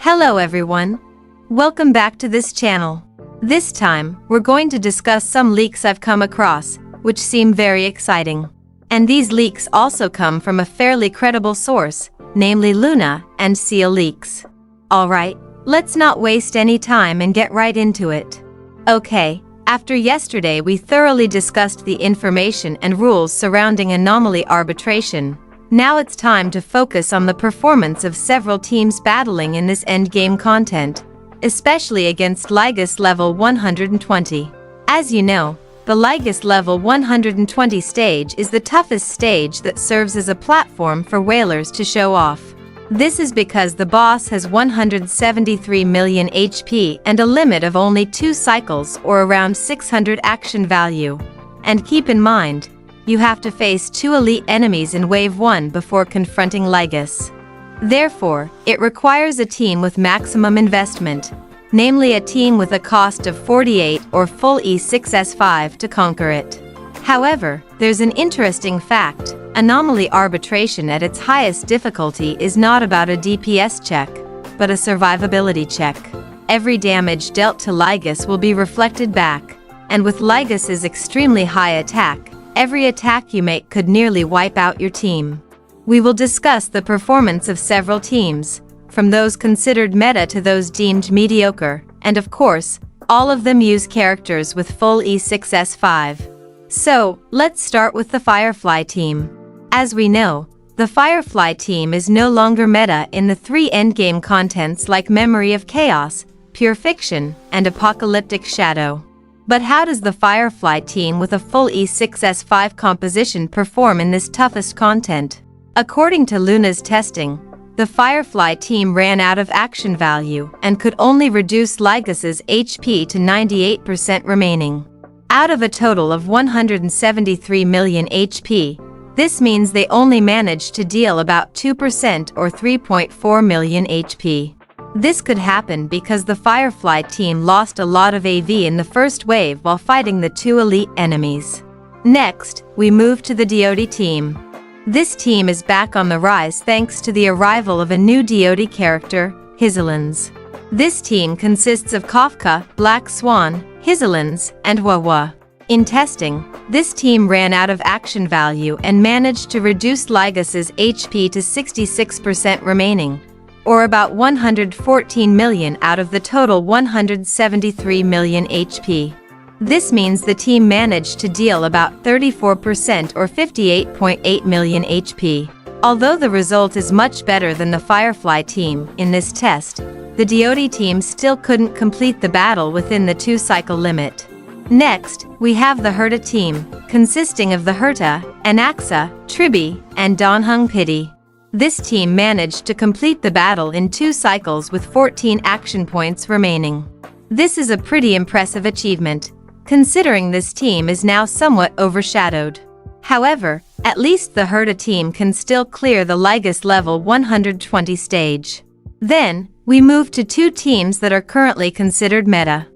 Hello everyone. Welcome back to this channel. This time, we're going to discuss some leaks I've come across, which seem very exciting. And these leaks also come from a fairly credible source, namely Luna and Seal Leaks. Alright, let's not waste any time and get right into it. Okay, after yesterday we thoroughly discussed the information and rules surrounding Anomaly arbitration. Now it's time to focus on the performance of several teams battling in this endgame content, especially against Lygus level 120. As you know, the Lygus level 120 stage is the toughest stage that serves as a platform for whalers to show off. This is because the boss has 173 million HP and a limit of only 2 cycles or around 600 action value. And keep in mind, you have to face 2 elite enemies in Wave 1 before confronting Lygus. Therefore, it requires a team with maximum investment, namely a team with a cost of 48 or full E6S5 to conquer it. However, there's an interesting fact: Anomaly arbitration at its highest difficulty is not about a DPS check, but a survivability check. Every damage dealt to Lygus will be reflected back, and with Lygus's extremely high attack, every attack you make could nearly wipe out your team. We will discuss the performance of several teams, from those considered meta to those deemed mediocre, and of course, all of them use characters with full E6S5. So, let's start with the Firefly team. As we know, the Firefly team is no longer meta in the 3 endgame contents like Memory of Chaos, Pure Fiction, and Apocalyptic Shadow. But how does the Firefly team with a full E6S5 composition perform in this toughest content? According to Luna's testing, the Firefly team ran out of action value and could only reduce Lygus's HP to 98% remaining. Out of a total of 173 million HP, this means they only managed to deal about 2% or 3.4 million HP. This could happen because the Firefly team lost a lot of AV in the first wave while fighting the 2 elite enemies. Next, we move to the DoD team. This team is back on the rise thanks to the arrival of a new DoD character, Hizelins. This team consists of Kafka, Black Swan, Hizelins, and Wawa. In testing, this team ran out of action value and managed to reduce Lygus's HP to 66% remaining, or about 114 million out of the total 173 million HP. This means the team managed to deal about 34% or 58.8 million HP. Although the result is much better than the Firefly team in this test, the DoD team still couldn't complete the battle within the 2-cycle limit. Next, we have the Herta team, consisting of the Herta, Anaxa, Tribi, and danheng Pity. This team managed to complete the battle in 2 cycles with 14 action points remaining. This is a pretty impressive achievement, considering this team is now somewhat overshadowed. However, at least the Herta team can still clear the Lygus level 120 stage. Then, we move to 2 teams that are currently considered meta.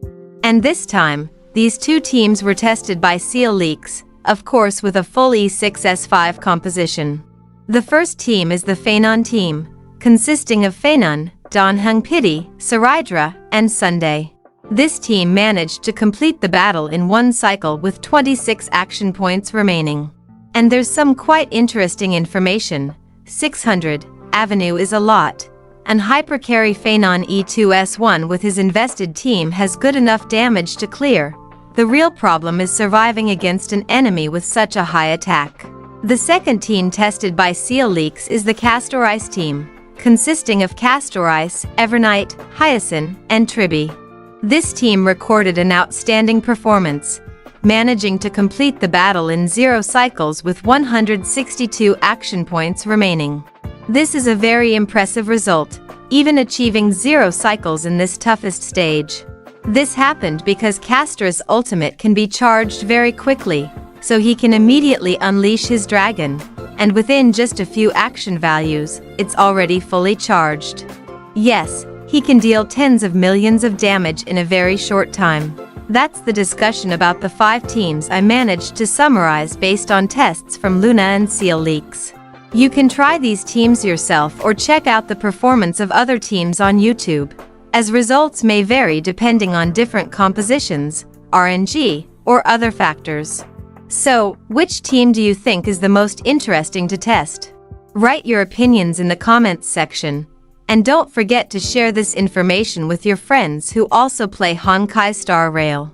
And this time, these 2 teams were tested by Seal Leaks, of course with a full E6S5 composition. The first team is the Phainon team, consisting of Phainon, danheng Pity, Cerydra, and Sunday. This team managed to complete the battle in 1 cycle with 26 action points remaining. And there's some quite interesting information. 600 Avenue is a lot, and Hypercarry Phainon E2S1 with his invested team has good enough damage to clear. The real problem is surviving against an enemy with such a high attack. The second team tested by Seal Leaks is the Castor Ice team, consisting of Castor Ice, Evernight, Hyacinth, and Tribi. This team recorded an outstanding performance, managing to complete the battle in 0 cycles with 162 action points remaining. This is a very impressive result, even achieving 0 cycles in this toughest stage. This happened because Castor's ultimate can be charged very quickly, so he can immediately unleash his dragon, and within just a few action values, it's already fully charged. Yes, he can deal tens of millions of damage in a very short time. That's the discussion about the 5 teams I managed to summarize based on tests from Luna and Seal Leaks. You can try these teams yourself or check out the performance of other teams on YouTube, as results may vary depending on different compositions, RNG, or other factors. So, which team do you think is the most interesting to test? Write your opinions in the comments section, and don't forget to share this information with your friends who also play honkaistarrail.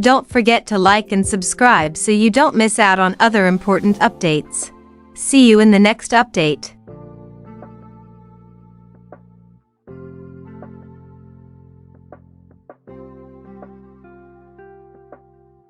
Don't forget to like and subscribe so you don't miss out on other important updates. See you in the next update.